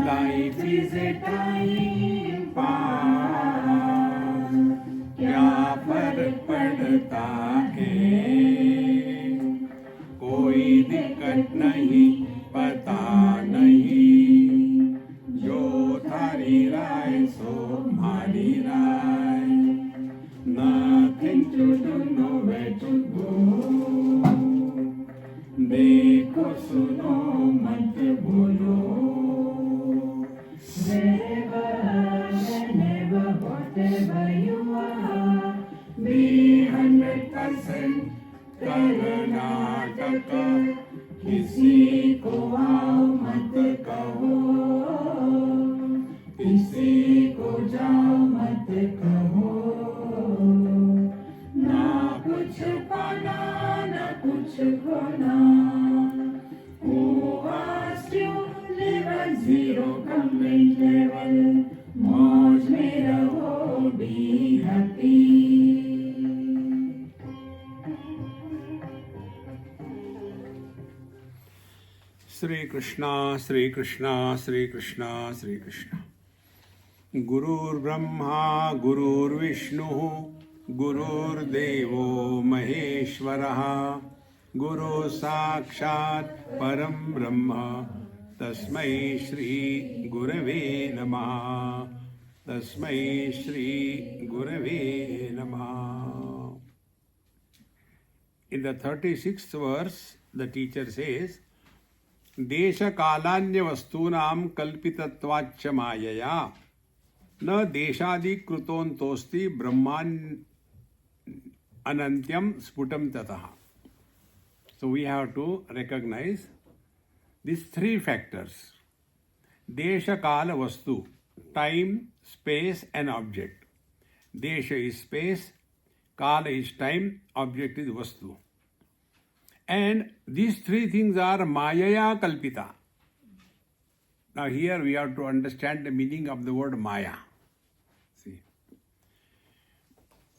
Life is a time pass, क्या फर्क पड़ता है, कोई दिक्कत नहीं, पता नहीं, जो थारी राय सो मारी राय, nothing to do, nowhere to go, देखो सुनो मत बोलो, never whatever you are, be 100% Karnataka, किसी को आओ मत कहो, किसी को जाओ मत कहो, ना कुछ पाना ना कुछ खोना, who asked you live at zero complaint level, मौज में रहो, be happy. श्री कृष्णा श्री कृष्णा श्री कृष्णा श्री कृष्णा. गुरुर्ब्रह्मा गुरुर्विष्णुः गुरुर्देवो महेश्वरः, गुरु साक्षात् परं ब्रह्म, तस्मै श्री गुरवे नमः, तस्मै श्री गुरवे नमः. In the 36th verse, the teacher says, देश कालान्य वस्तूनां कल्पितत्वाच्च मायया न देशादि कृतोन्तोस्ति ब्रह्मान् अनन्त्यं स्फुटं ततः. So we have to recognize these three factors: desha kala vastu, time, space and object. Desha is space, kala is time, object is vastu. And these three things are mayaya kalpita. Now here we have to understand the meaning of the word maya. See,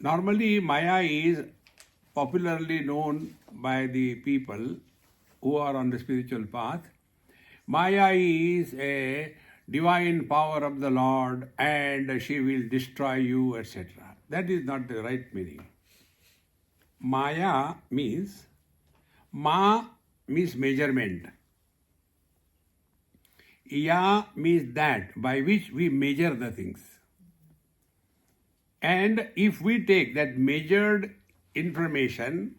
normally maya is popularly known by the people who are on the spiritual path. Maya is a divine power of the Lord and she will destroy you, etc. That is not the right meaning. Maya means, Ma means measurement. Ya means that by which we measure the things. And if we take that measured information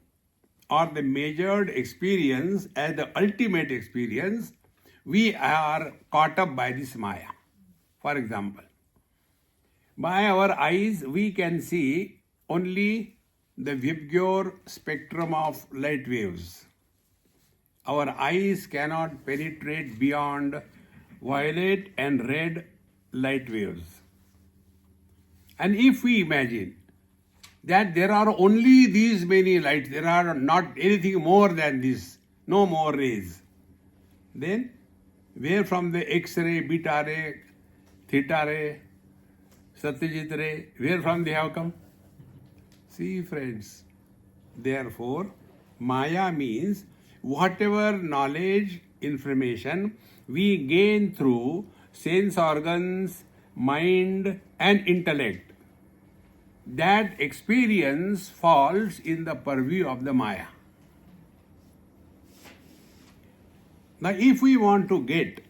or the measured experience as the ultimate experience, we are caught up by this Maya. For example, by our eyes we can see only the Vibgyor spectrum of light waves. Our eyes cannot penetrate beyond violet and red light waves. And if we imagine that there are only these many lights, there are not anything more than this, no more rays, then where from the X-ray, beta ray, theta ray, Satyajit ray, where from they have come? See friends, therefore Maya means whatever knowledge, information we gain through sense organs, mind and intellect, that experience falls in the purview of the Maya. Now if we want to get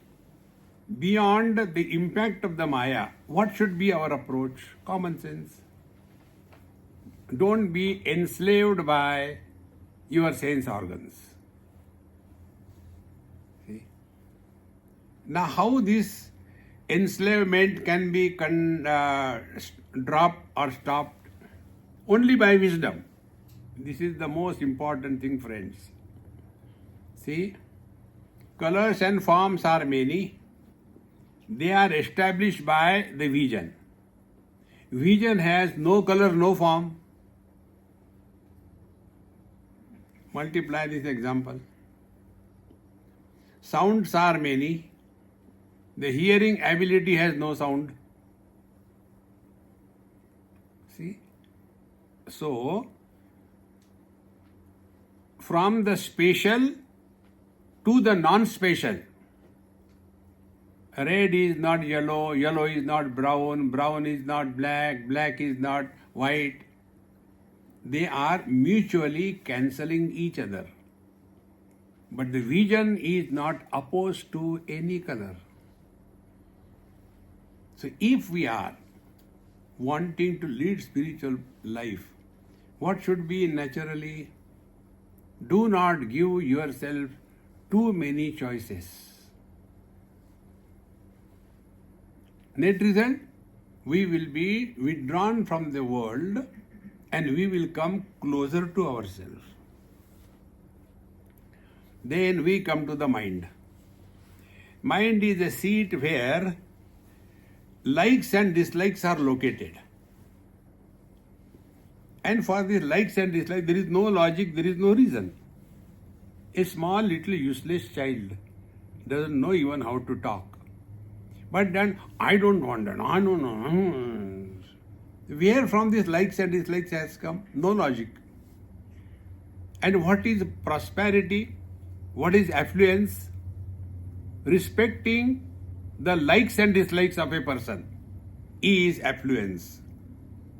beyond the impact of the Maya, what should be our approach? Common sense. Don't be enslaved by your sense organs. See? Now how this enslavement can be dropped or stopped? Only by wisdom. This is the most important thing, friends. See, colors and forms are many. They are established by the vision. Vision has no color, no form. Multiply this example. Sounds are many. The hearing ability has no sound. See? So, from the spatial to the non-spatial, Red is not yellow, yellow is not brown, brown is not black, black is not white. They are mutually cancelling each other. But the vision is not opposed to any color. So if we are wanting to lead spiritual life, what should be naturally? Do not give yourself too many choices. Net result, we will be withdrawn from the world and we will come closer to ourselves. Then we come to the mind. Mind is a seat where likes and dislikes are located. And for these likes and dislikes, there is no logic, there is no reason. A small little useless child doesn't know even how to talk. But then, I don't want that. I don't know. Where from these likes and dislikes has come? No logic. And what is prosperity? What is affluence? Respecting the likes and dislikes of a person is affluence.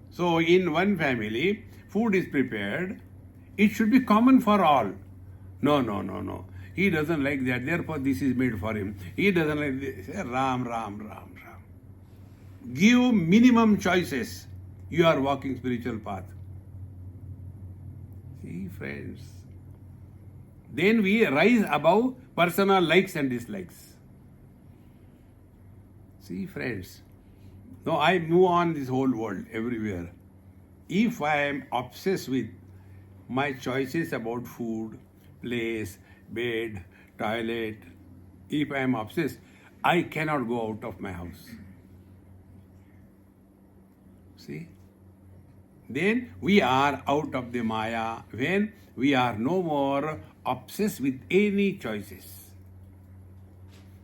So in one family, food is prepared. It should be common for all. No. He doesn't like that, therefore this is made for him. He doesn't like this. Ram. Give minimum choices. You are walking spiritual path. See, friends. Then we rise above personal likes and dislikes. See, friends. Now I move on this whole world, everywhere. If I am obsessed with my choices about food, place, bed, toilet, if I am obsessed, I cannot go out of my house. See? Then we are out of the Maya when we are no more obsessed with any choices.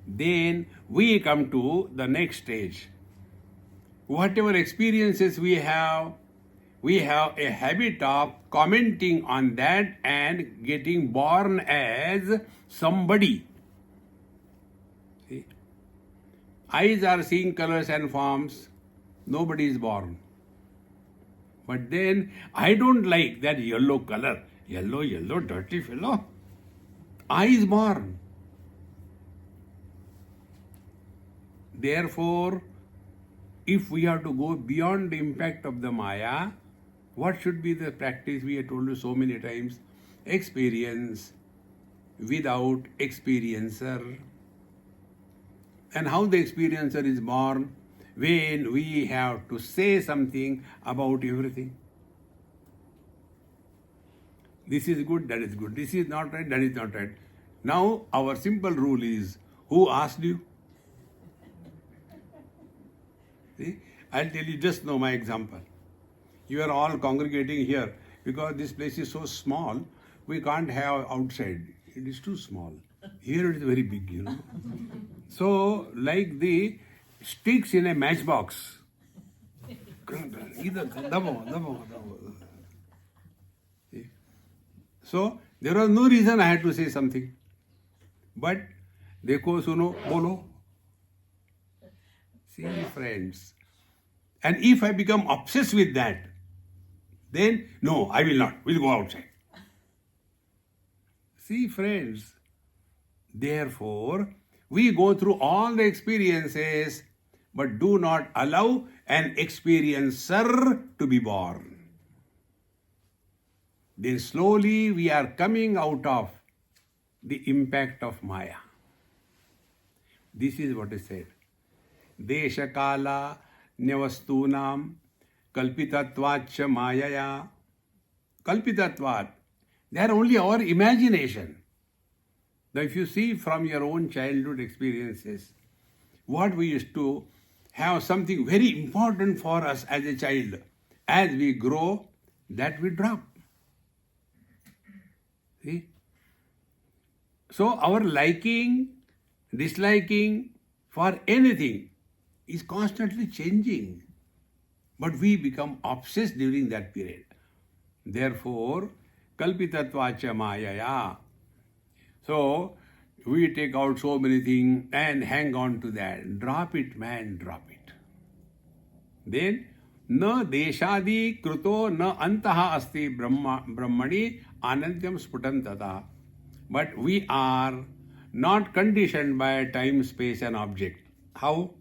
Then we come to the next stage. Whatever experiences we have a habit of commenting on that and getting born as somebody. See? Eyes are seeing colors and forms. Nobody is born. But then, I don't like that yellow color. Yellow, dirty fellow. I is born. Therefore, if we are to go beyond the impact of the Maya, what should be the practice? We have told you so many times. Experience without experiencer. And how the experiencer is born? When we have to say something about everything. This is good, that is good. This is not right, that is not right. Now, our simple rule is, who asked you? See? I'll tell you just now my example. You are all congregating here because this place is so small, we can't have outside. It is too small. Here it is very big, you know. So, like the sticks in a matchbox. So, there was no reason I had to say something. But, dekho, suno, bolo. See, friends. And if I become obsessed with that, then, no, I will not. We'll go outside. See, friends. Therefore, we go through all the experiences, but do not allow an experiencer to be born. Then slowly we are coming out of the impact of Maya. This is what is said. Desha kala nyavastunam kalpitatvacha mayaya. Kalpitatvat. They are only our imagination. Now if you see from your own childhood experiences, what we used to have something very important for us as a child. As we grow, that we drop. See? So our liking, disliking for anything is constantly changing. But we become obsessed during that period. Therefore, kalpitatvacha mayaya. So, we take out so many things and hang on to that. Drop it, man, drop it. Then, na deshadi kruto na antaha asti brahmani anantyam sputantata. But we are not conditioned by time, space and object. How?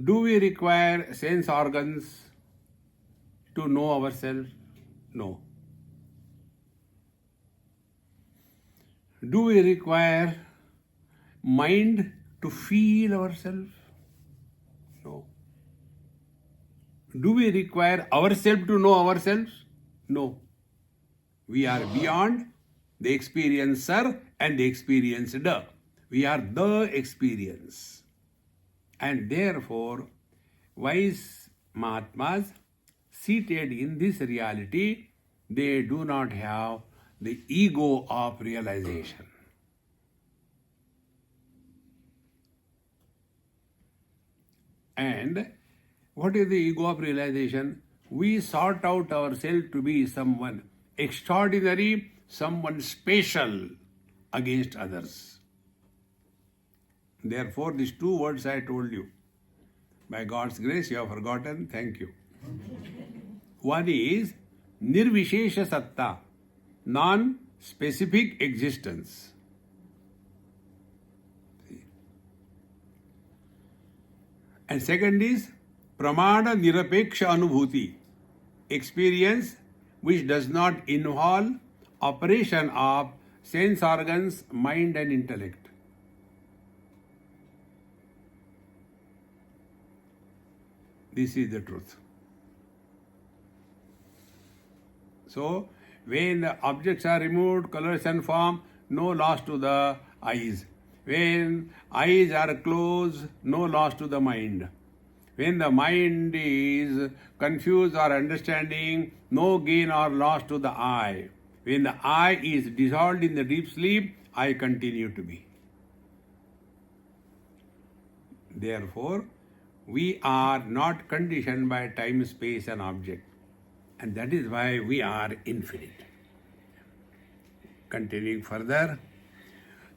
Do we require sense organs to know ourselves? No. Do we require mind to feel ourselves? No. Do we require ourselves to know ourselves? No. We are beyond the experiencer and the experienced. We are the experience. And therefore, wise Mahatmas seated in this reality, they do not have the ego of realization. And what is the ego of realization? We sort out ourselves to be someone extraordinary, someone special against others. Therefore, these two words I told you. By God's grace, you have forgotten. Thank you. One is Nirvishesha Satta, non-specific existence. And second is Pramana Nirapeksha Anubhuti, experience which does not involve operation of sense organs, mind and intellect. This is the truth. So, when the objects are removed, colors and form, no loss to the eyes. When eyes are closed, no loss to the mind. When the mind is confused or understanding, no gain or loss to the eye. When the eye is dissolved in the deep sleep, I continue to be. Therefore, we are not conditioned by time, space and object. And that is why we are infinite. Continuing further,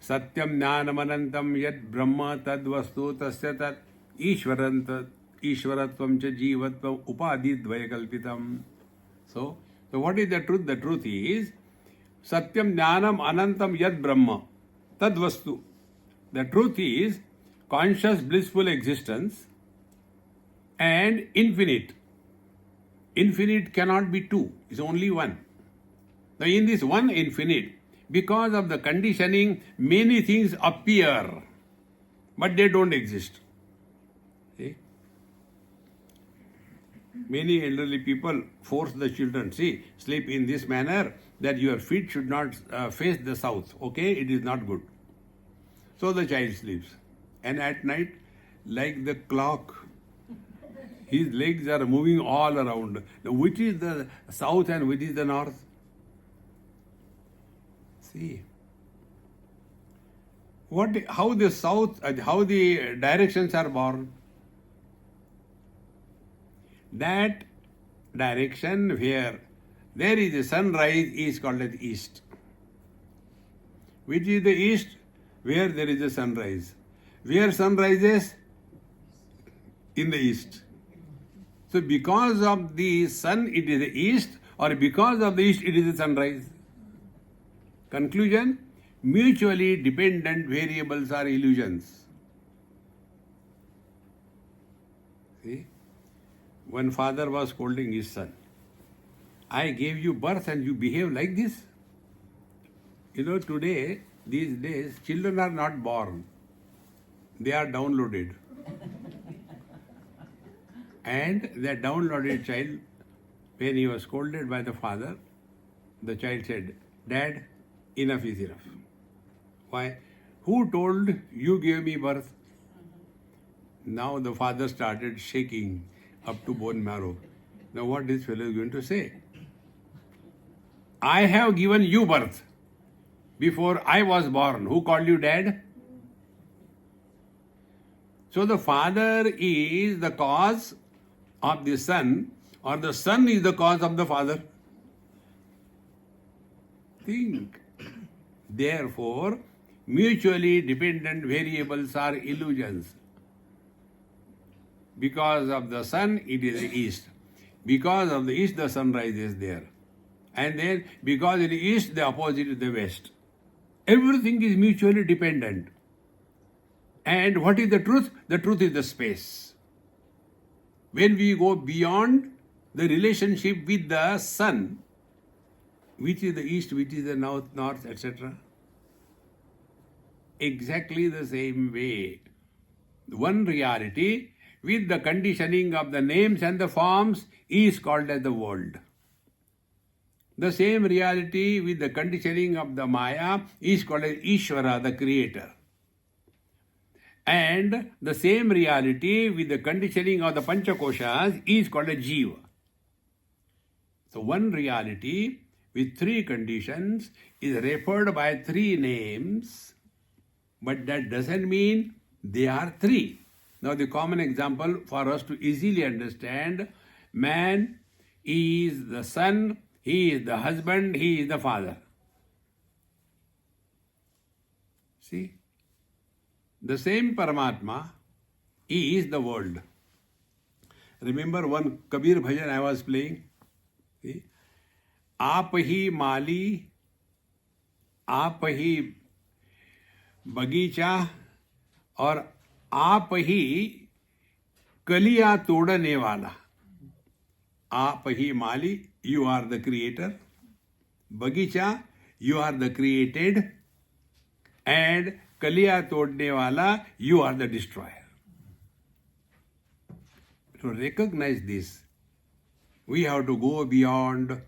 Satyam Jnanamanantam Yad Brahma Tad Vastu Tasya Tat Ishvaratvam Cha Jivatvam Upadi Dvayakalpitam. So what is the truth? The truth is Satyam Jnanam Anantam Yad Brahma Tad Vastu. The truth is conscious blissful existence and infinite. Infinite cannot be two, it's only one. Now in this one infinite, because of the conditioning, many things appear, but they don't exist. See? Many elderly people force the children, sleep in this manner that your feet should not face the south, okay? It is not good. So the child sleeps. And at night, like the clock, his legs are moving all around. Now, which is the south and which is the north? See. How the directions are born? That direction where there is a sunrise is called as east. Which is the east? Where there is a sunrise. Where sun rises? In the east. So because of the sun it is the east, or because of the east it is the sunrise. Conclusion, mutually dependent variables are illusions. See? One father was scolding his son. I gave you birth and you behave like this? Today, these days, children are not born. They are downloaded. And that downloaded child, when he was scolded by the father, the child said, Dad, enough is enough. Why? Who told you gave me birth? Now the father started shaking up to bone marrow. Now what this fellow is going to say? I have given you birth before I was born. Who called you dad? So the father is the cause of the son, or the son is the cause of the father. Think. Therefore, mutually dependent variables are illusions. Because of the sun, it is the east. Because of the east, the sunrise is there. And then, because in the east, the opposite is the west. Everything is mutually dependent. And what is the truth? The truth is the space. When we go beyond the relationship with the sun, which is the east, which is the north, etc., exactly the same way. One reality with the conditioning of the names and the forms is called as the world. The same reality with the conditioning of the Maya is called as Ishvara, the creator. And the same reality with the conditioning of the Panchakoshas is called as Jiva. So one reality with three conditions is referred by three names, but that doesn't mean they are three. Now the common example for us to easily understand, man is the son, he is the husband, he is the father. See? The same Paramatma, he is the world. Remember one Kabir bhajan I was playing? See? आप ही माली, आप ही बगीचा और आप ही कलियां तोड़ने वाला. आप ही माली, you are the creator. बगीचा, you are the created. And कलियां तोड़ने वाला, you are the destroyer. To recognize this, we have to go beyond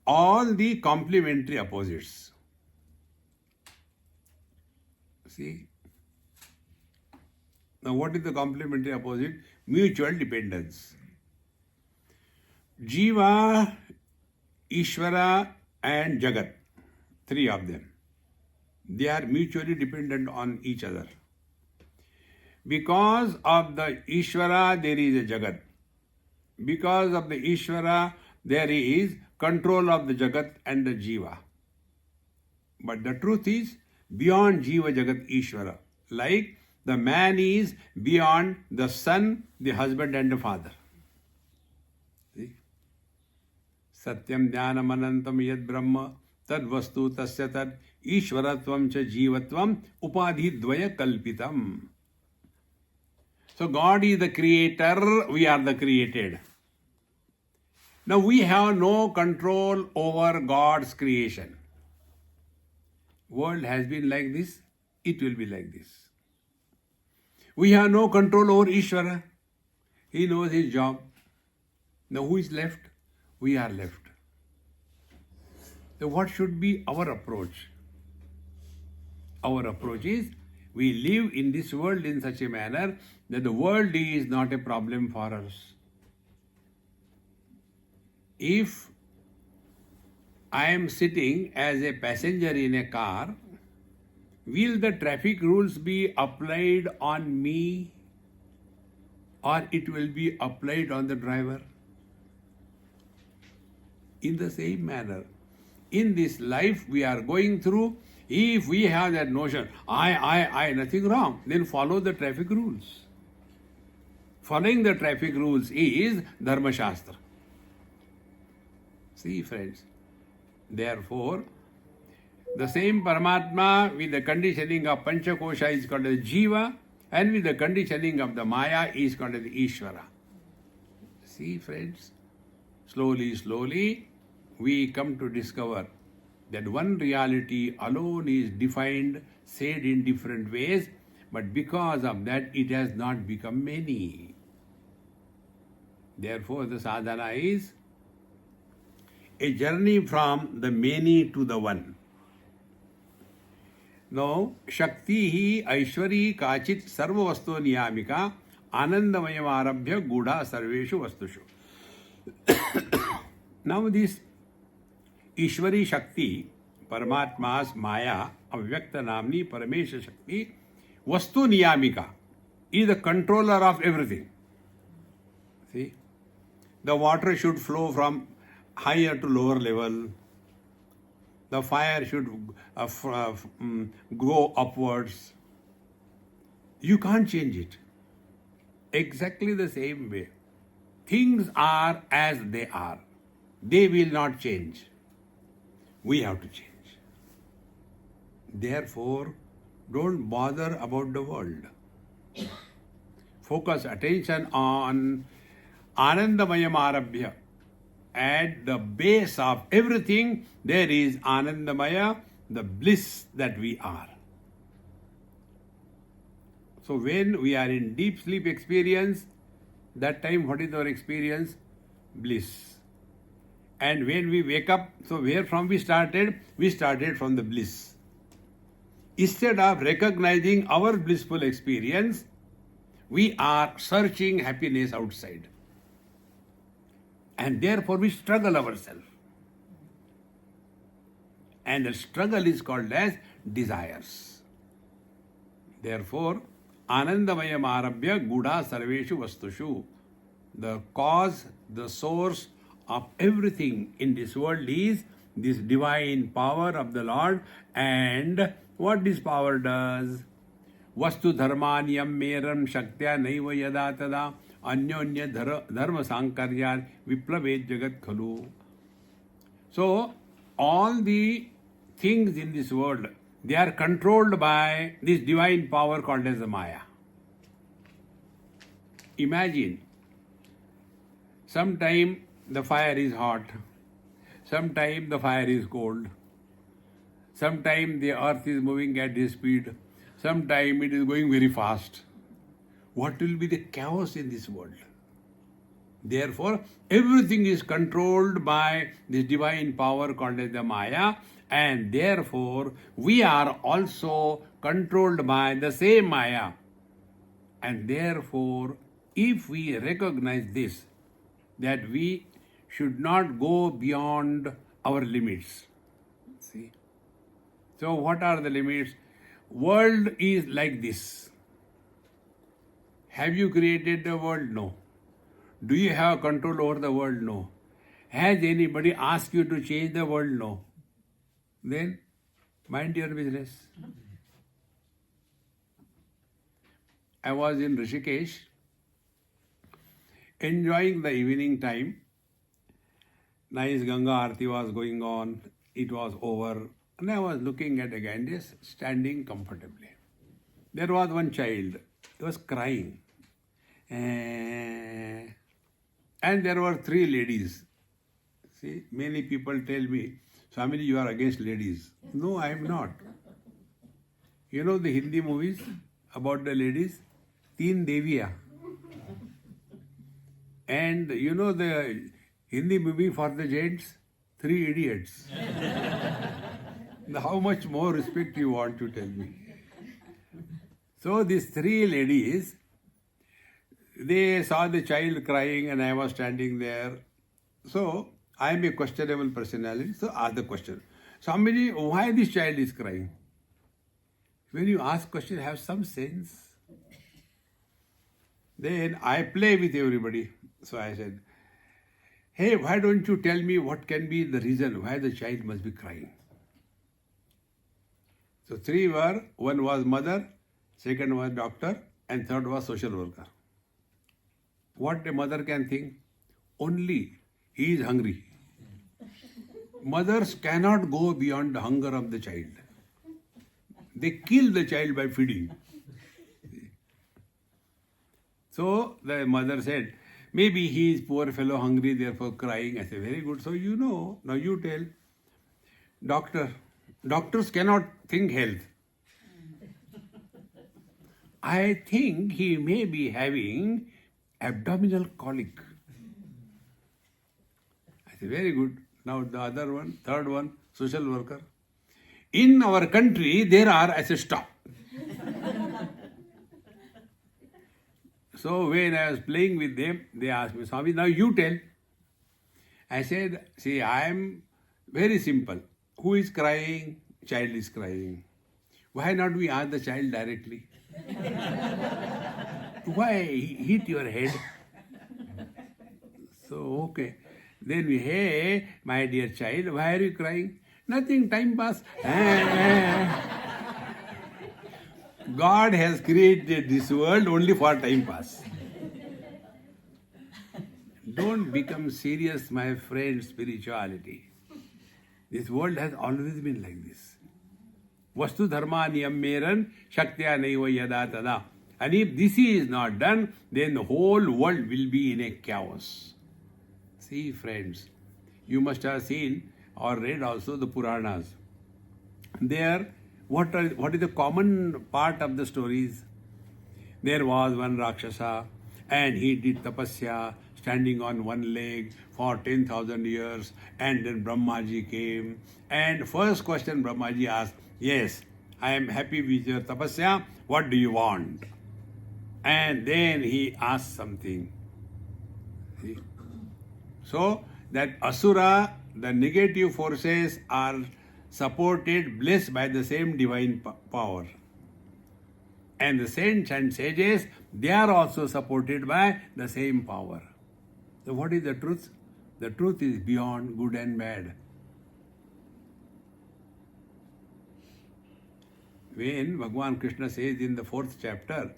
all the complementary opposites. See? Now what is the complementary opposite? Mutual dependence. Jiva, Ishvara and Jagat, three of them. They are mutually dependent on each other. Because of the Ishvara, there is a Jagat. Because of the Ishvara, there is control of the Jagat and the Jiva. But the truth is, beyond Jiva, Jagat, Ishvara. Like the man is beyond the son, the husband and the father. See? Satyam Jnanam Anantam Yad Brahma Tad Vastu Tasya Tad Ishvaratvam Cha Jivatvam Upadhi Dvaya Kalpitam. So God is the creator, we are the created. Now we have no control over God's creation. World has been like this, it will be like this. We have no control over Ishvara. He knows his job. Now who is left? We are left. So what should be our approach? Our approach is, we live in this world in such a manner that the world is not a problem for us. If I am sitting as a passenger in a car, will the traffic rules be applied on me or it will be applied on the driver? In the same manner, in this life we are going through, if we have that notion, I, nothing wrong, then follow the traffic rules. Following the traffic rules is Dharma Shastra. See, friends, therefore, the same Paramatma with the conditioning of Panchakosha is called as Jiva, and with the conditioning of the Maya is called as Ishvara. See, friends, slowly, slowly, we come to discover that one reality alone is defined, said in different ways, but because of that, it has not become many. Therefore, the sadhana is a journey from the many to the one. Now, Shakti hi Aishwari Kachit Sarva Vastu Niyamika Anandamayam Arabhya Gudha Sarveshu Vastushu. Now this Ishwari Shakti, Paramatma's Maya, Avyakta Namni Paramesha Shakti, Vastu Niyamika, is the controller of everything. See? The water should flow from higher to lower level. the fire should grow upwards. You can't change it. Exactly the same way. Things are as they are. They will not change. We have to change. Therefore, don't bother about the world. Focus attention on Anandamayam Arabhya. At the base of everything, there is Anandamaya, the bliss that we are. So when we are in deep sleep experience, that time what is our experience? Bliss. And when we wake up, so where from we started? We started from the bliss. Instead of recognizing our blissful experience, we are searching happiness outside. And therefore we struggle ourselves. And the struggle is called as desires. Therefore, Anandamayam Arabhya Gudha Sarveshu Vastushu. The cause, the source of everything in this world is this divine power of the Lord. And what this power does? Vastu dharmanyam meram shaktya naiva yada tada anyonya dharma sankaryar viplavet jagat khalu. So, all the things in this world, they are controlled by this divine power called as the Maya. Imagine, sometime the fire is hot, sometime the fire is cold, sometime the earth is moving at this speed, sometime it is going very fast. What will be the chaos in this world? Therefore, everything is controlled by this divine power called as the Maya, and therefore we are also controlled by the same Maya. And therefore, if we recognize this, that we should not go beyond our limits. See? So what are the limits? World is like this. Have you created the world? No. Do you have control over the world? No. Has anybody asked you to change the world? No. Then mind your business. I was in Rishikesh, enjoying the evening time. Nice Ganga Aarti was going on. It was over. And I was looking at the Ganges, standing comfortably. There was one child. He was crying. And there were three ladies. See, many people tell me, Swamiji, you are against ladies. No, I am not. You know the Hindi movies about the ladies? Teen Deviya. And you know the Hindi movie for the gents? Three Idiots. How much more respect you want to tell me? So these three ladies, they saw the child crying and I was standing there. So I am a questionable personality, so ask the question. Swamiji, why this child is crying? When you ask question, have some sense. Then I play with everybody. So I said, hey, why don't you tell me what can be the reason why the child must be crying? So three were, one was mother, second was doctor, and third was social worker. What a mother can think? Only he is hungry. Mothers cannot go beyond the hunger of the child. They kill the child by feeding. So the mother said, maybe he is poor fellow hungry, therefore crying. I said, very good. So you know, now you tell. Doctors cannot think health. I think he may be having abdominal colic. I said, very good. Now the other one, third one, social worker. In our country, there are, I said, stop. So when I was playing with them, they asked me, Swami, now you tell. I said, see, I am very simple. Who is crying? Child is crying. Why not we ask the child directly? Why hit your head? So, okay. Then we, hey, my dear child, why are you crying? Nothing, time pass. God has created this world only for time pass. Don't become serious, my friend, spirituality. This world has always been like this. Vastu dharma niyam meran shaktya naiva yada tada. And if this is not done, then the whole world will be in a chaos. See, friends, you must have seen or read also the Puranas. There, what is the common part of the stories? There was one Rakshasa and he did tapasya, standing on one leg for 10,000 years, and then Brahmaji came. And first question Brahmaji asked, yes, I am happy with your tapasya, what do you want? And then he asked something. See? So that Asura, the negative forces are supported, blessed by the same divine power. And the saints and sages, they are also supported by the same power. So what is the truth? The truth is beyond good and bad. When Bhagavan Krishna says in the 4th chapter,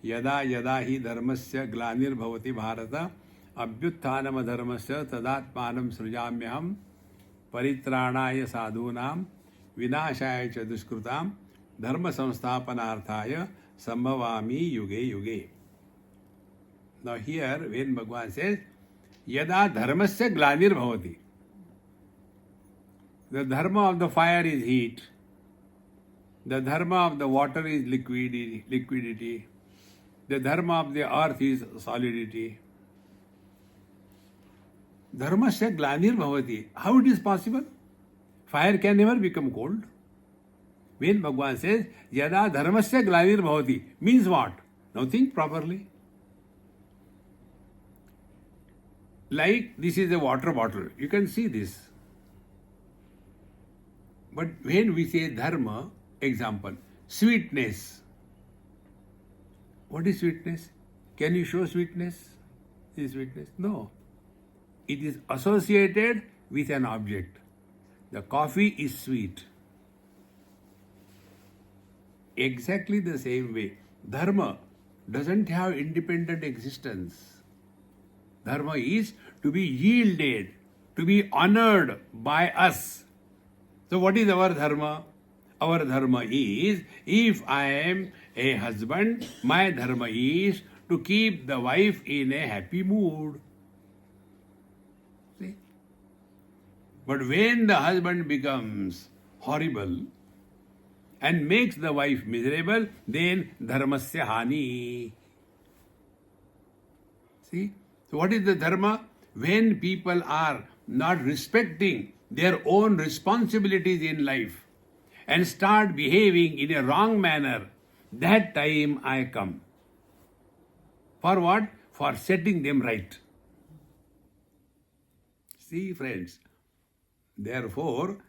Yada yada hi dharmasya glanir bhavati bharata abhyutthanam adharmasya tadatmanam srijamyaham paritranaya sadhunam vinashaya cha duskrutam dharma samsthapanarthaya sambhavami yuge yuge. Now here when Bhagavan says Yada dharmasya glanir bhavati, the dharma of the fire is heat, the dharma of the water is liquidity, the dharma of the earth is solidity. Dharmasya glanir bhavati. How it is possible? Fire can never become cold. When Bhagavan says Yada dharmasya glanir bhavati, means what? Now think properly. Like this is a water bottle. You can see this. But when we say dharma, example, sweetness. What is sweetness? Can you show sweetness? Is sweetness? No. It is associated with an object. The coffee is sweet. Exactly the same way, dharma doesn't have independent existence. Dharma is to be yielded, to be honored by us. So what is our dharma? Our dharma is, if I am a husband, my dharma is to keep the wife in a happy mood. See? But when the husband becomes horrible and makes the wife miserable, then dharmasya hani. See? So what is the dharma? When people are not respecting their own responsibilities in life and start behaving in a wrong manner, that time I come. For what? For setting them right. See, friends, therefore,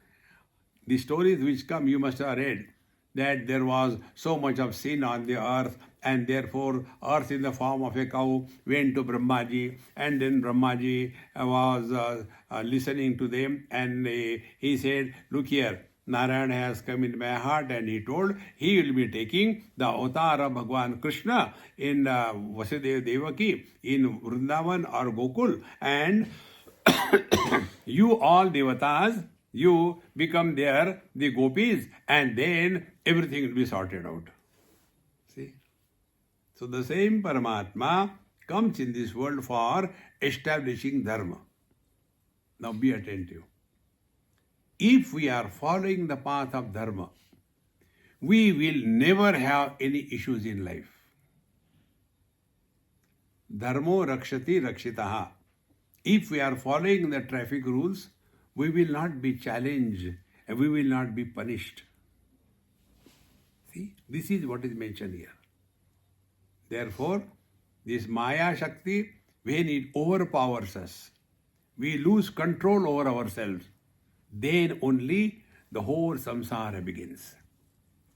the stories which come, you must have read, that there was so much of sin on the earth, and therefore earth in the form of a cow went to Brahmaji, and then Brahmaji was listening to them, and he said, look here, Narayana has come in my heart, and he told he will be taking the avatar of Bhagavan Krishna in Vasudeva Devaki, in Vrindavan or Gokul, and you all devatas, you become there, the gopis, and then everything will be sorted out. See? So the same Paramatma comes in this world for establishing dharma. Now be attentive. If we are following the path of dharma, we will never have any issues in life. Dharmo rakshati rakshitaha. If we are following the traffic rules, we will not be challenged and we will not be punished. See, this is what is mentioned here. Therefore, this Maya Shakti, when it overpowers us, we lose control over ourselves, then only the whole samsara begins.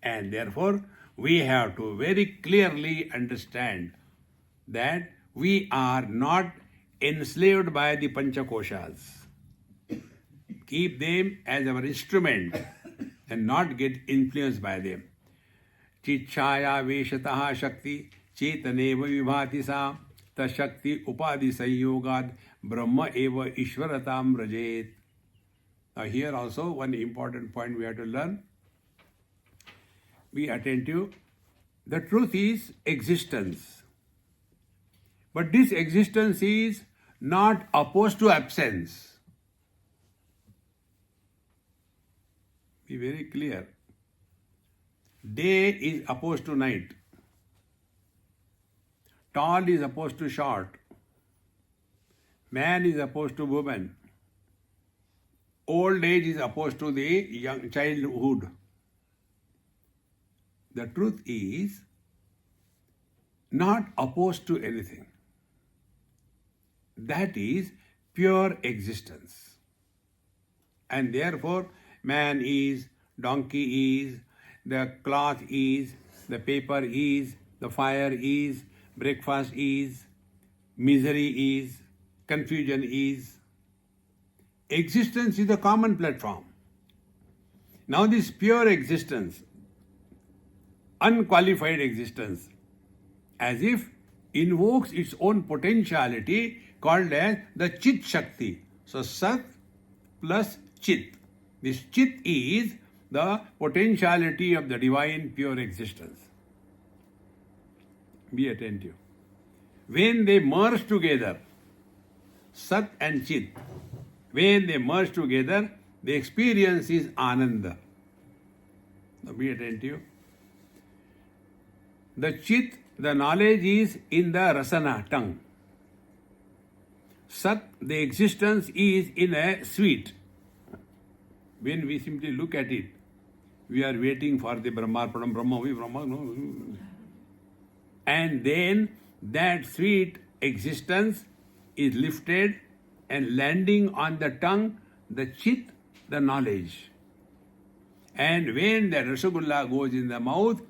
And therefore, we have to very clearly understand that we are not enslaved by the Panchakoshas. keep them as our instrument and not get influenced by them. Chichaya Veshataha Shakti Chetaneva Vibhati Sa Tashakti Upadi Sanyogad Brahma Eva Ishvaratam Rajet. Now here also one important point we have to learn. Be attentive. The truth is existence. But this existence is not opposed to absence. Be very clear. Day is opposed to night. Tall is opposed to short. Man is opposed to woman. Old age is opposed to the young childhood. The truth is not opposed to anything. That is pure existence. And therefore, man is, donkey is, the cloth is, the paper is, the fire is, breakfast is, misery is, confusion is. Existence is the common platform. Now this pure existence, unqualified existence, as if invokes its own potentiality called as the Chit Shakti. So Sat plus Chit. This Chit is the potentiality of the divine pure existence. Be attentive. When they merge together, Sat and Chit, when they merge together, the experience is Ananda. Now be attentive. The Chit, the knowledge is in the Rasana, tongue. Sat, the existence is in a sweet. When we simply look at it, we are waiting for the Brahmarpanam, Brahma, no. And then that sweet existence is lifted and landing on the tongue, the Chit, the knowledge. And when the Rasagulla goes in the mouth,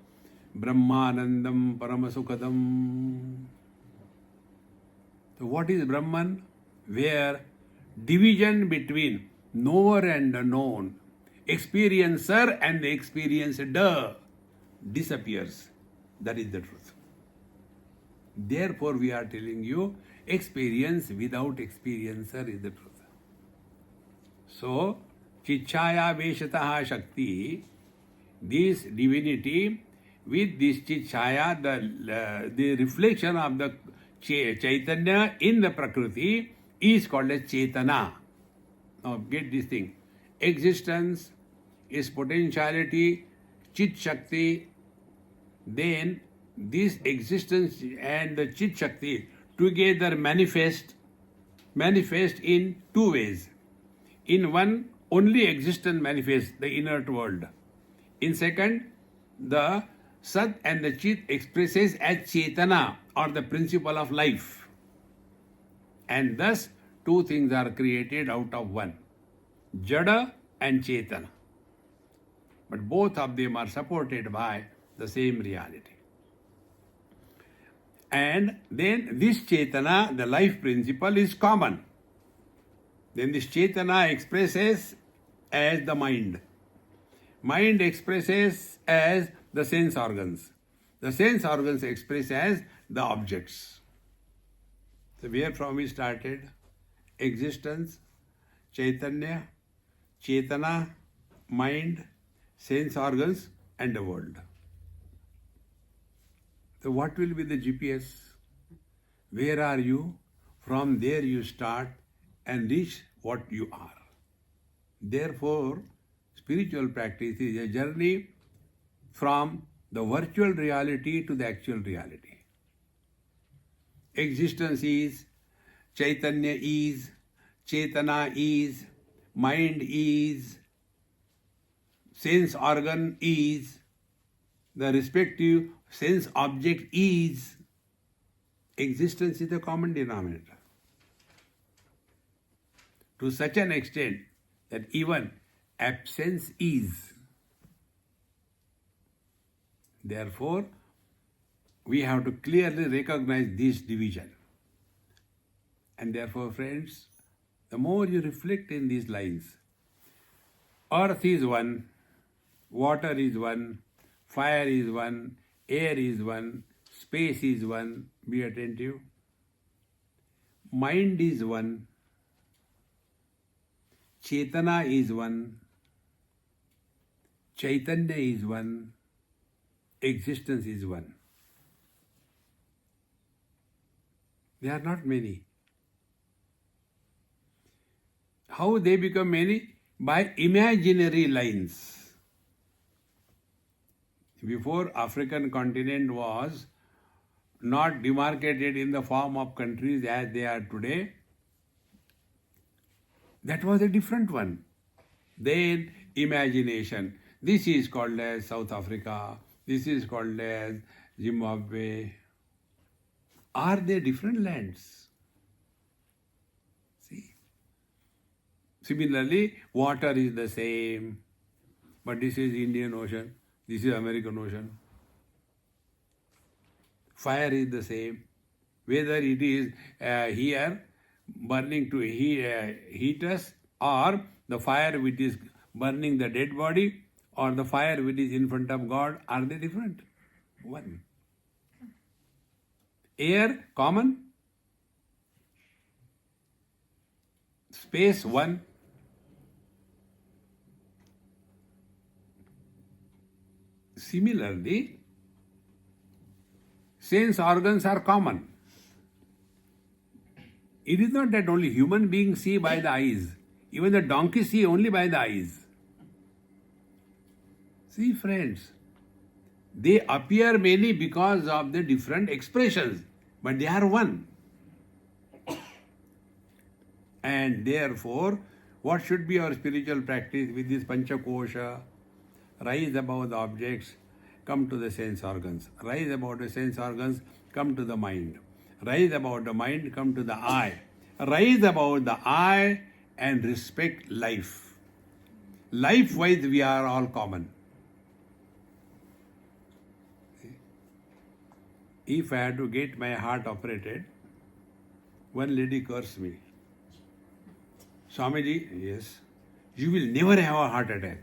Brahmanandam Paramasukadam. So what is Brahman? Where division between knower and the known, experiencer and the experienced disappears. That is the truth. Therefore we are telling you, experience without experiencer is the truth. So, Chichaya Veshataha Shakti, this divinity with this Chichaya, the reflection of the Chaitanya in the Prakriti is called as Chetana. Now get this thing. Existence is potentiality, Chit Shakti, then this existence and the Chit Shakti together manifest in two ways. In one, only existence manifests, the inert world. In second, the Sat and the Chit expresses as Chetana or the principle of life. And thus, two things are created out of one, Jada and Chetana. But both of them are supported by the same reality. And then this Chetana, the life principle, is common. Then this Chetana expresses as the mind. Mind expresses as the sense organs. The sense organs express as the objects. So where from we started? Existence, Chaitanya, Chetana, mind, sense organs and the world. So what will be the GPS? Where are you? From there you start and reach what you are. Therefore, spiritual practice is a journey from the virtual reality to the actual reality. Existence is, Chaitanya is, Chetana is, mind is, sense organ is, the respective sense object is. Existence is the common denominator. To such an extent that even absence is. Therefore, we have to clearly recognize this division. And therefore, friends, the more you reflect in these lines, Earth is one, water is one, fire is one, air is one, space is one. Be attentive. Mind is one, Chetana is one, Chaitanya is one, existence is one. They are not many. How they become many? By imaginary lines. Before, African continent was not demarcated in the form of countries as they are today. That was a different one. Then imagination. This is called as South Africa. This is called as Zimbabwe. Are they different lands? See. Similarly, water is the same, but this is Indian Ocean, this is American Ocean. Fire is the same, whether it is here burning to heat us, or the fire which is burning the dead body, or the fire which is in front of God. Are they different? One. Air, common. Space, one. Similarly, sense organs are common. It is not that only human beings see by the eyes. Even the donkey see only by the eyes. See, friends, they appear many because of the different expressions, but they are one. And therefore, what should be our spiritual practice with this Panchakosha? Rise above the objects, come to the sense organs. Rise above the sense organs, come to the mind. Rise above the mind, come to the eye. Rise above the eye and respect life. Life-wise, we are all common. If I had to get my heart operated, one lady cursed me. Swamiji, yes, you will never have a heart attack.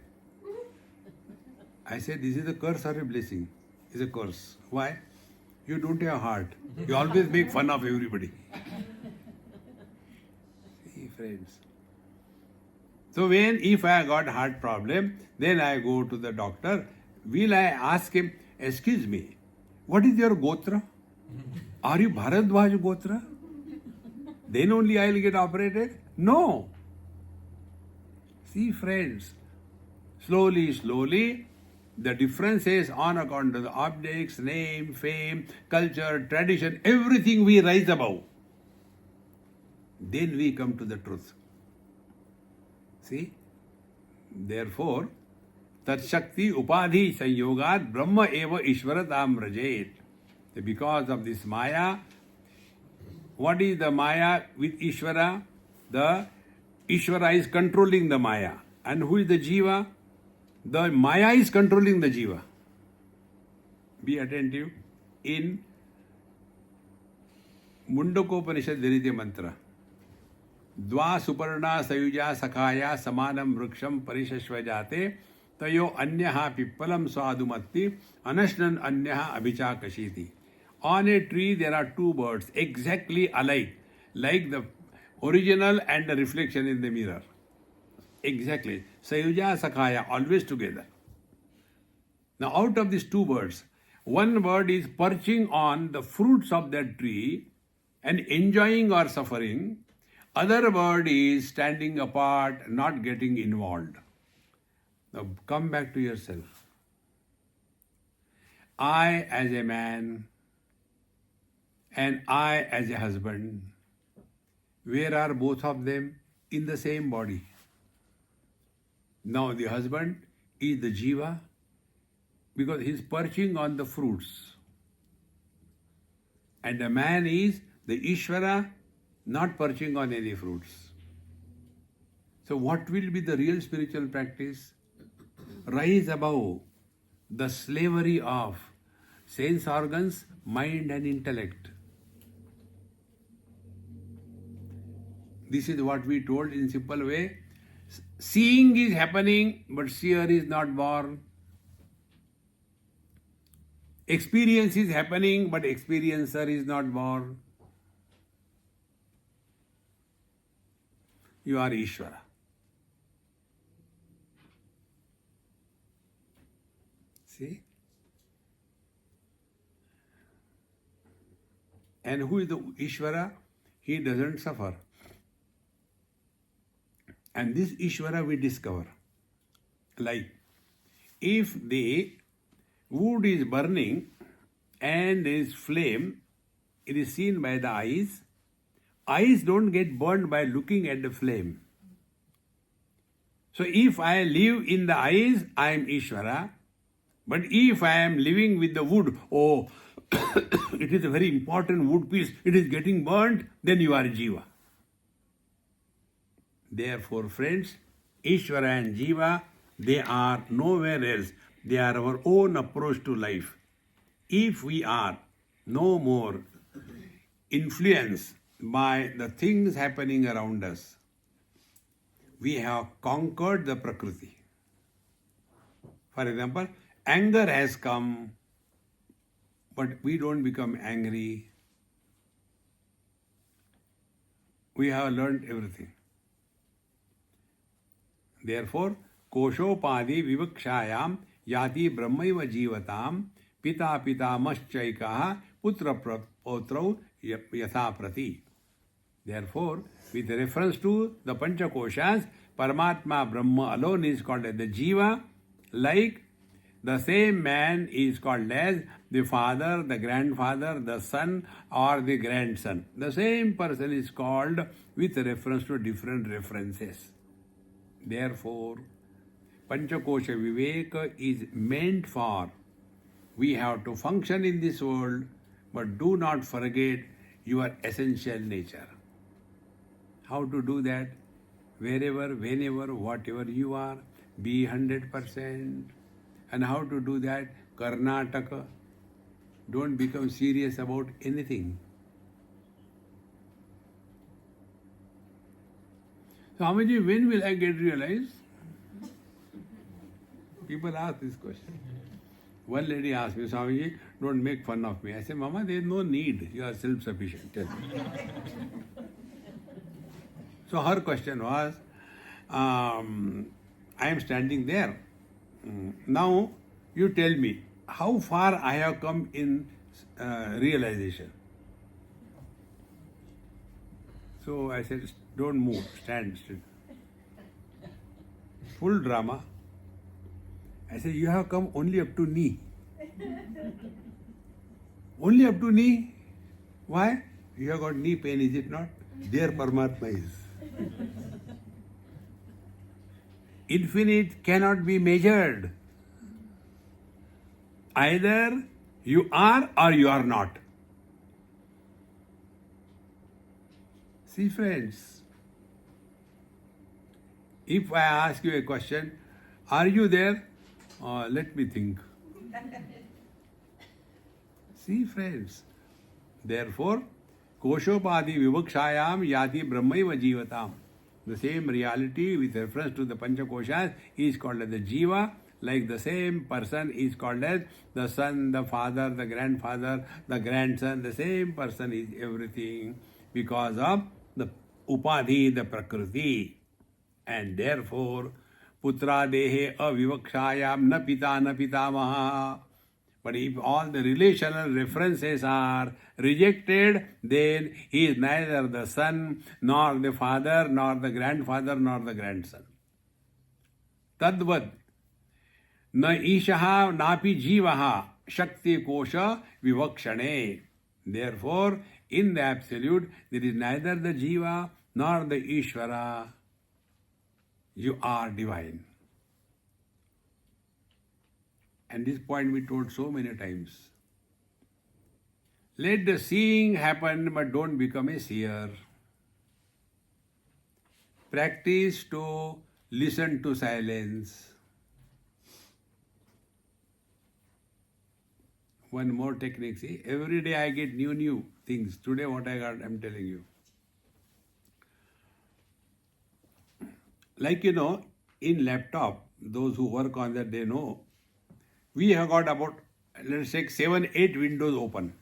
I said, this is a curse or a blessing? It's a curse. Why? You don't have a heart. You always make fun of everybody. See, friends. So if I got heart problem, then I go to the doctor. Will I ask him, excuse me, what is your Gotra? Are you Bharadwaj Gotra? Then only I will get operated? No. See, friends, slowly, the differences on account of the objects, name, fame, culture, tradition, everything we rise above. Then we come to the truth. See? Therefore, Tat Shakti Upadhi Sanyogat Brahma Eva Ishvaratam Rajet. Because of this Maya, what is the Maya with Ishvara? The Ishvara is controlling the Maya. And who is the Jiva? The Maya is controlling the Jiva. Be attentive. In Mundakopanishad there is a mantra. Dva suparna sayuja sakaya samanam vruksham parishashva jate tayo anyaha pippalam swadumatti anashnan anyaha abhichakashiti. On a tree there are two birds exactly alike, like the original and the reflection in the mirror. Exactly. Sayuja Sakaya, always together. Now out of these two birds, one bird is perching on the fruits of that tree and enjoying or suffering. Other bird is standing apart, not getting involved. Now come back to yourself. I as a man and I as a husband, where are both of them? In the same body. Now the husband is the Jiva because he is perching on the fruits. And the man is the Ishvara, not perching on any fruits. So what will be the real spiritual practice? Rise above the slavery of sense organs, mind and intellect. This is what we told in simple way. Seeing is happening, but seer is not born. Experience is happening, but experiencer is not born. You are Ishvara. See? And who is the Ishvara? He doesn't suffer. And this Ishvara we discover. Like, if the wood is burning and there is flame, it is seen by the eyes. Eyes don't get burned by looking at the flame. So if I live in the eyes, I am Ishvara. But if I am living with the wood, oh, it is a very important wood piece, it is getting burnt, then you are Jiva. Therefore, friends, Ishvara and Jiva, they are nowhere else. They are our own approach to life. If we are no more influenced by the things happening around us, we have conquered the Prakriti. For example, anger has come, but we don't become angry. We have learned everything. Therefore, Koshopadi Vivakshayam Yati Brahmaiva Jivatam Pita Pitamaschaikaha Putra Potrau Yatha Prati. Therefore, with reference to the Panchakoshas, Paramatma Brahma alone is called as the Jiva, like the same man is called as the father, the grandfather, the son, or the grandson. The same person is called with reference to different references. Therefore, Panchakosha Viveka is meant for we have to function in this world, but do not forget your essential nature. How to do that? Wherever, whenever, whatever you are, be 100%. And how to do that? Karnataka. Don't become serious about anything. Swamiji, when will I get realized? People ask this question. One lady asked me, Swamiji, don't make fun of me. I said, Mama, there is no need. You are self-sufficient. Tell me. So her question was, I am standing there. Now, you tell me, how far I have come in realization? So I said, don't move, stand still. Full drama. I said, you have come only up to knee. Only up to knee? Why? You have got knee pain, is it not? There Paramatma is. Infinite cannot be measured. Either you are or you are not. See, friends, if I ask you a question, are you there? Let me think. See, friends, therefore, Koshopadi Vivakshayam Yati Brahmaiva Jivatam. The same reality with reference to the Panchakoshas is called as the Jiva, like the same person is called as the son, the father, the grandfather, the grandson. The same person is everything because of the Upadhi, the Prakriti. And therefore, Putra Dehe Avivakshayam na pita na pitamaha. But if all the relational references are rejected, then he is neither the son, nor the father, nor the grandfather, nor the grandson. Tadvad na ishaha napi jivaha shakti kosha vivakshane. Therefore, in the Absolute, there is neither the jiva nor the Ishvara. You are divine. And this point we told so many times. Let the seeing happen, but don't become a seer. Practice to listen to silence. One more technique, see, every day I get new things. Today what I got, I'm telling you. Like in laptop, those who work on that, they know, we have got about, let's say, 7, 8 windows open.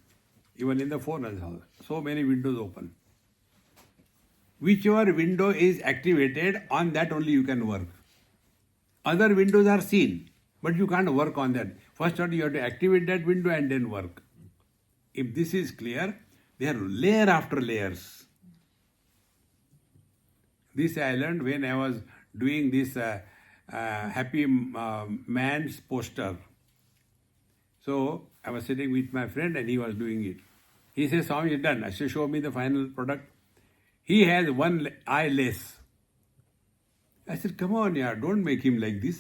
Even in the phone as well. So many windows open. Whichever window is activated, on that only you can work. Other windows are seen, but you can't work on that. First you have to activate that window and then work. If this is clear, there are layer after layers. This I learned when I was doing this happy man's poster. So I was sitting with my friend and he was doing it. He says, "Swami, it's done." I said, "Show me the final product." He has one eye less. I said, "Come on, yaar, don't make him like this.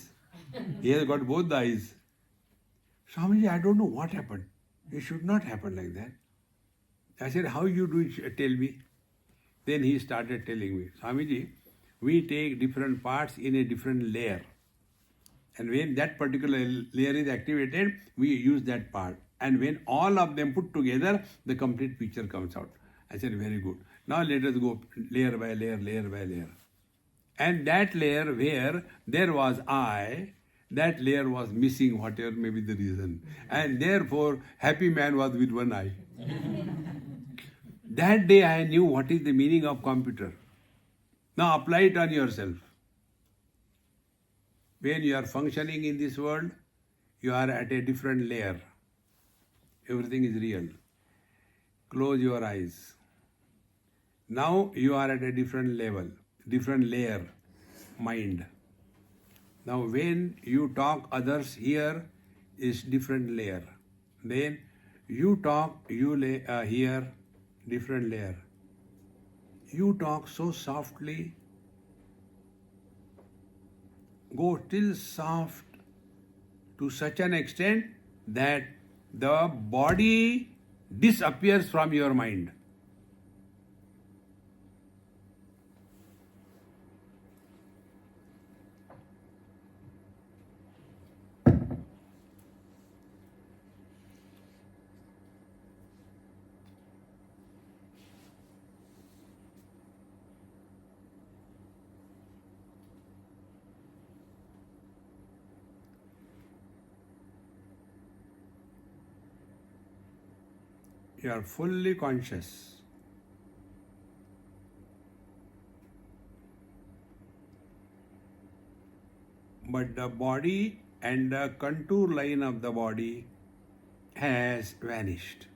He has got both the eyes." "Swamiji, I don't know what happened. It should not happen like that." I said, "How you do it? Tell me." Then he started telling me, "Swamiji, we take different parts in a different layer. And when that particular layer is activated, we use that part. And when all of them put together, the complete picture comes out." I said, "Very good. Now let us go layer by layer, layer by layer." And that layer where there was I, that layer was missing, whatever may be the reason. And therefore, happy man was with one eye. That day I knew what is the meaning of computer. Now apply it on yourself. When you are functioning in this world, you are at a different layer. Everything is real. Close your eyes. Now you are at a different level, different layer, mind. Now when you talk, others hear, is different layer. Then you talk, you hear, different layer. You talk so softly, go till soft to such an extent that the body disappears from your mind. You are fully conscious. But the body and the contour line of the body has vanished.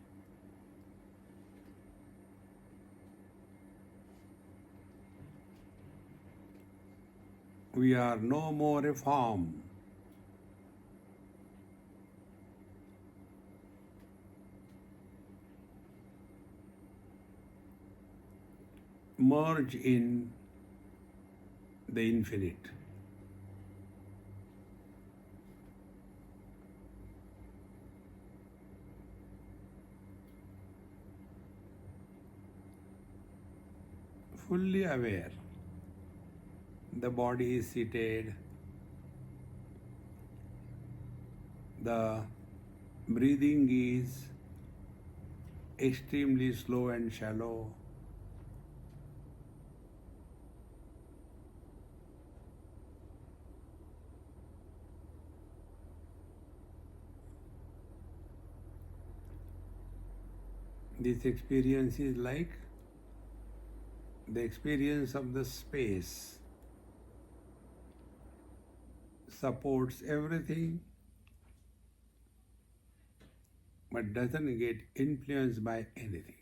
We are no more a form. Merge in the infinite. Fully aware. The body is seated. The breathing is extremely slow and shallow. This experience is like the experience of the space. Supports everything but doesn't get influenced by anything.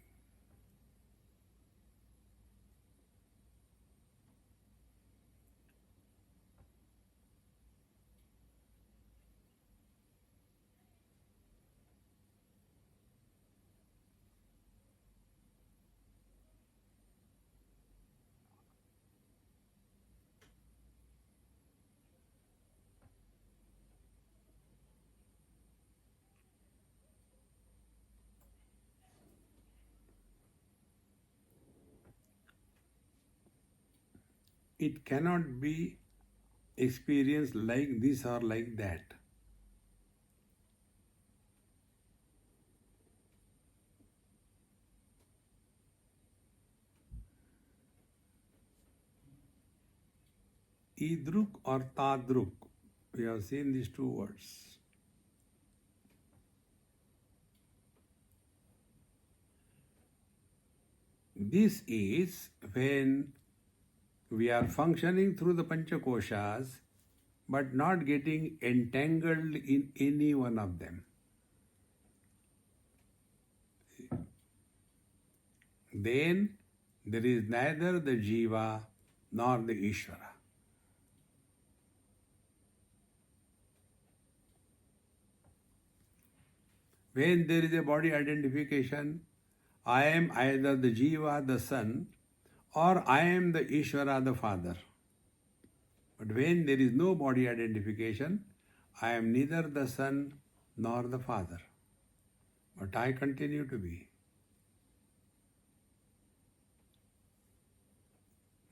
It cannot be experienced like this or like that. Idruk or Tadruk. We have seen these two words. This is when we are functioning through the Panchakoshas but not getting entangled in any one of them. Then there is neither the Jiva nor the Ishvara. When there is a body identification, I am either the Jiva, the son, or I am the Ishvara, the father. But when there is no body identification, I am neither the son nor the father. But I continue to be.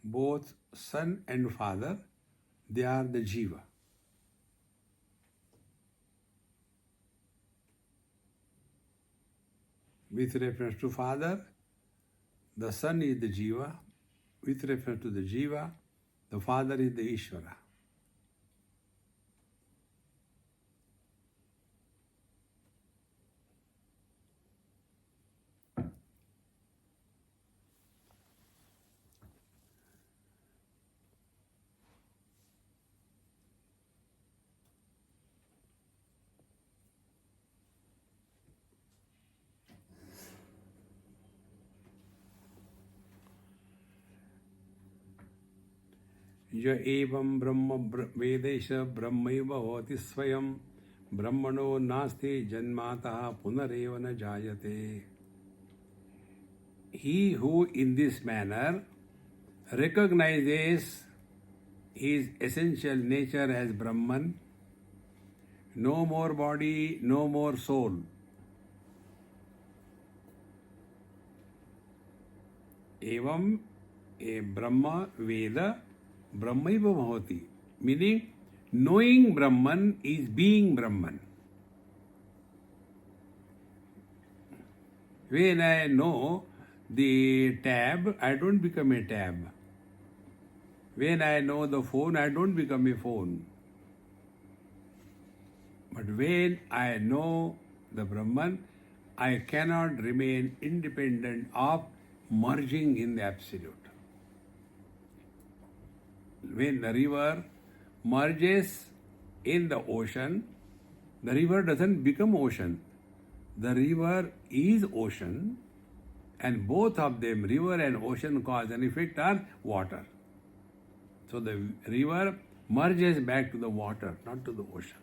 Both son and father, they are the Jiva. With reference to father, the son is the Jiva. With reference to the Jiva, the father is the Ishvara. य एवं ब्रह्म वेदेश ब्रह्मैव होति स्वयं ब्रह्मणो नास्ति जन्मातः पुनरेव न जायते. He who in this manner recognizes his essential nature as Brahman, no more body, no more soul. Evam a Brahma Veda Brahmaiva Bhavati, meaning knowing Brahman is being Brahman. When I know the tab, I don't become a tab. When I know the phone, I don't become a phone. But when I know the Brahman, I cannot remain independent of merging in the Absolute. When the river merges in the ocean, the river doesn't become ocean. The river is ocean, and both of them, river and ocean, cause and effect are water. So the river merges back to the water, not to the ocean.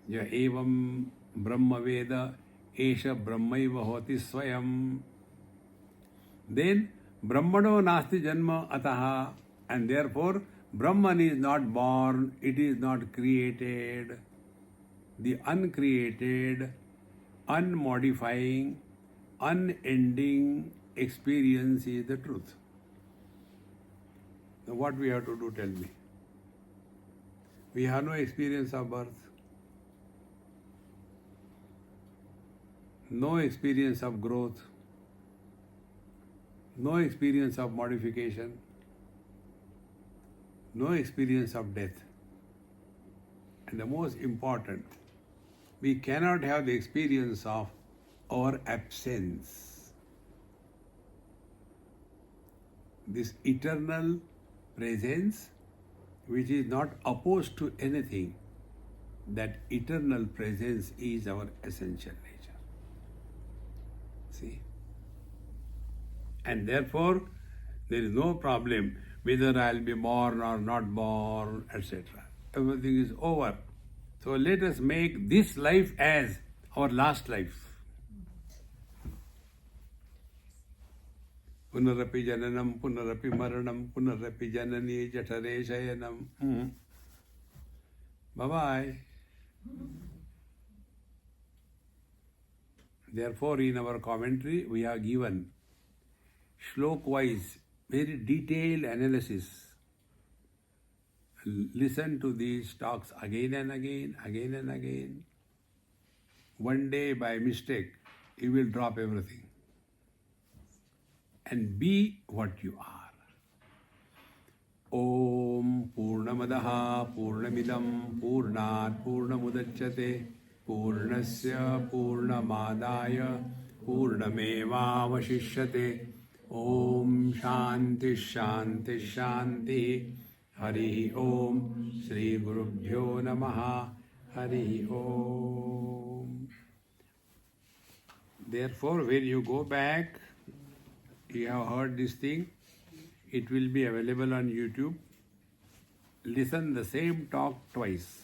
Ya evam Brahma Veda Esha Brahmaiva Hoti Swayam. Then Brahmano Nasti Janma Ataha, and therefore Brahman is not born, it is not created. The uncreated, unmodifying, unending experience is the truth. Now what we have to do, tell me? We have no experience of birth, no experience of growth, no experience of modification, no experience of death. And the most important, we cannot have the experience of our absence. This eternal presence, which is not opposed to anything, that eternal presence is our essential nature. See? And therefore, there is no problem whether I'll be born or not born, etc. Everything is over. So let us make this life as our last life. Punarapi jananam, punarapi maranam, punarapi janani jatare shayanam. Bye-bye. Therefore, in our commentary, we have given shlok-wise, very detailed analysis. Listen to these talks again and again, again and again. One day, by mistake, you will drop everything and be what you are. Om Purnamadaha Purnamidam Purnat Purnamudachyate Purnasya Purnamadaya Purnamevavashishyate. Om Shanti Shanti Shanti. Hari Om. Shri Gurubhyo Namaha. Hari Om. Therefore, when you go back, you have heard this thing, it will be available on YouTube. Listen the same talk twice,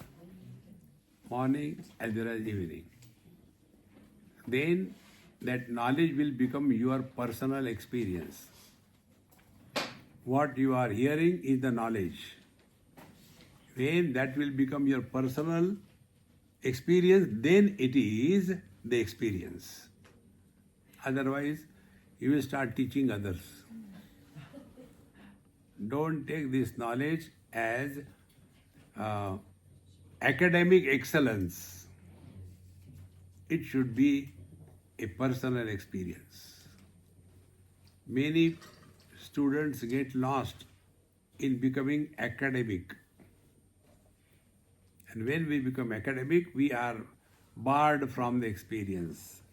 morning as well as evening. Then that knowledge will become your personal experience. What you are hearing is the knowledge. When that will become your personal experience, then it is the experience. Otherwise, you will start teaching others. Don't take this knowledge as academic excellence. It should be a personal experience. Many students get lost in becoming academic. And when we become academic, we are barred from the experience.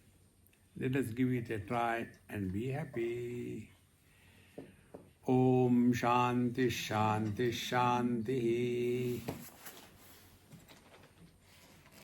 Let us give it a try and be happy. Om Shanti Shanti Shanti.